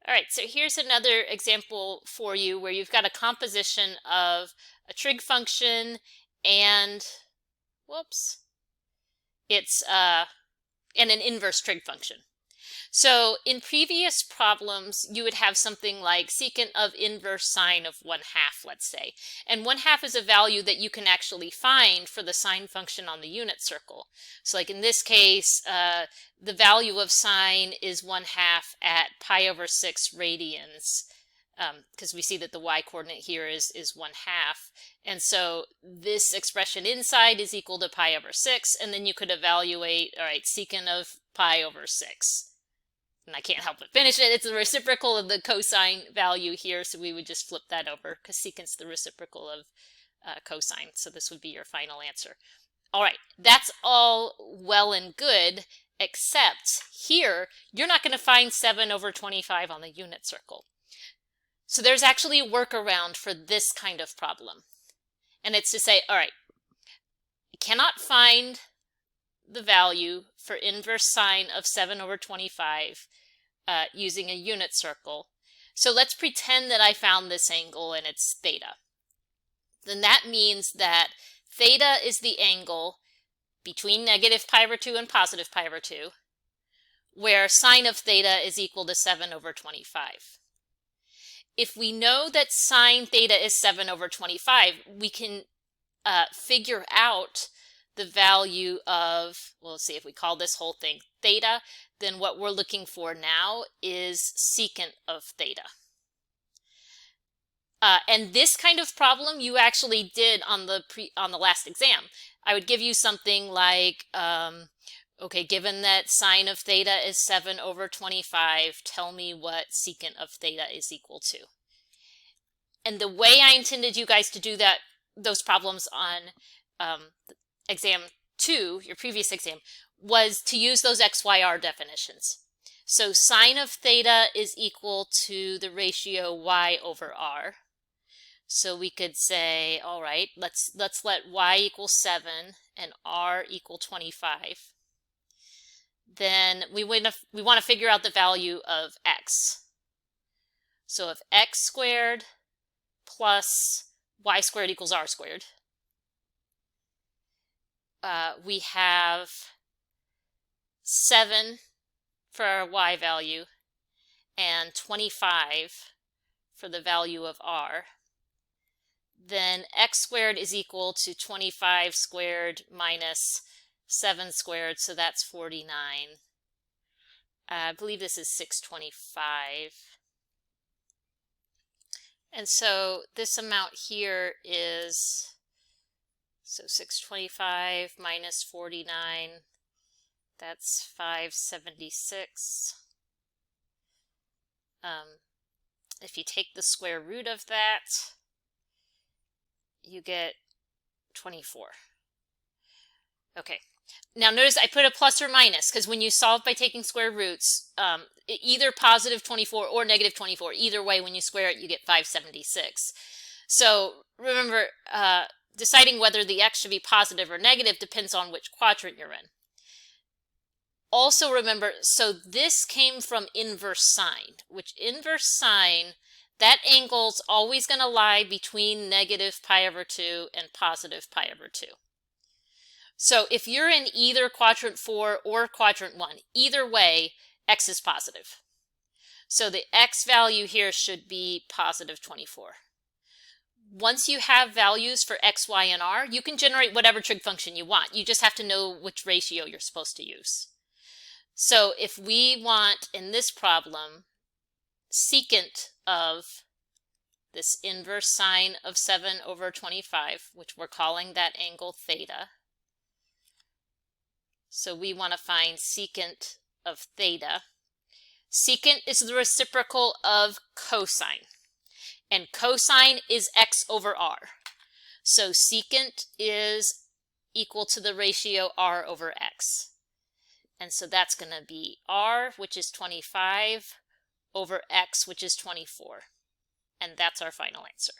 All right, so here's another example for you where you've got a composition of a trig function and, whoops, it's and an inverse trig function. So in previous problems, you would have something like secant of inverse sine of 1/2, let's say. And 1/2 is a value that you can actually find for the sine function on the unit circle. So like in this case, the value of sine is 1/2 at pi over 6 radians, because we see that the y-coordinate here is 1/2. And so this expression inside is equal to pi over 6, and then you could evaluate, all right, secant of pi over 6. And I can't help but finish it. It's the reciprocal of the cosine value here, so we would just flip that over because secant's the reciprocal of cosine. So this would be your final answer. All right, that's all well and good, except here, you're not going to find 7 over 25 on the unit circle. So there's actually a workaround for this kind of problem. And it's to say, all right, you cannot find the value for inverse sine of 7 over 25 using a unit circle. So let's pretend that I found this angle and it's theta. Then that means that theta is the angle between negative pi over 2 and positive pi over 2, where sine of theta is equal to 7 over 25. If we know that sine theta is 7 over 25, we can figure out the value of, well, let's see, if we call this whole thing theta, then what we're looking for now is secant of theta. And this kind of problem you actually did on the last exam. I would give you something like, okay, given that sine of theta is 7 over 25, tell me what secant of theta is equal to. And the way I intended you guys to do those problems on exam 2, your previous exam, was to use those XYR definitions. So sine of theta is equal to the ratio y over r. So we could say, all right, let's let y equal 7 and r equal 25. Then we want to figure out the value of x. So if x squared plus y squared equals r squared, we have 7 for our y value and 25 for the value of r. Then x squared is equal to 25 squared minus 7 squared, so that's 49. I believe this is 625. And so this amount here is, so 625 minus 49, that's 576. If you take the square root of that, you get 24. Okay. Now notice I put a plus or minus because when you solve by taking square roots, either positive 24 or negative 24, either way, when you square it, you get 576. So remember, deciding whether the x should be positive or negative depends on which quadrant you're in. Also remember, so this came from inverse sine, which inverse sine, that angle's always going to lie between negative pi over 2 and positive pi over 2. So if you're in either quadrant 4 or quadrant 1, either way, x is positive. So the x value here should be positive 24. Once you have values for x, y, and r, you can generate whatever trig function you want. You just have to know which ratio you're supposed to use. So if we want, in this problem, secant of this inverse sine of 7 over 25, which we're calling that angle theta. So we want to find secant of theta. Secant is the reciprocal of cosine, and cosine is x over r. So secant is equal to the ratio r over x. And so that's going to be r, which is 25, over x, which is 24. And that's our final answer.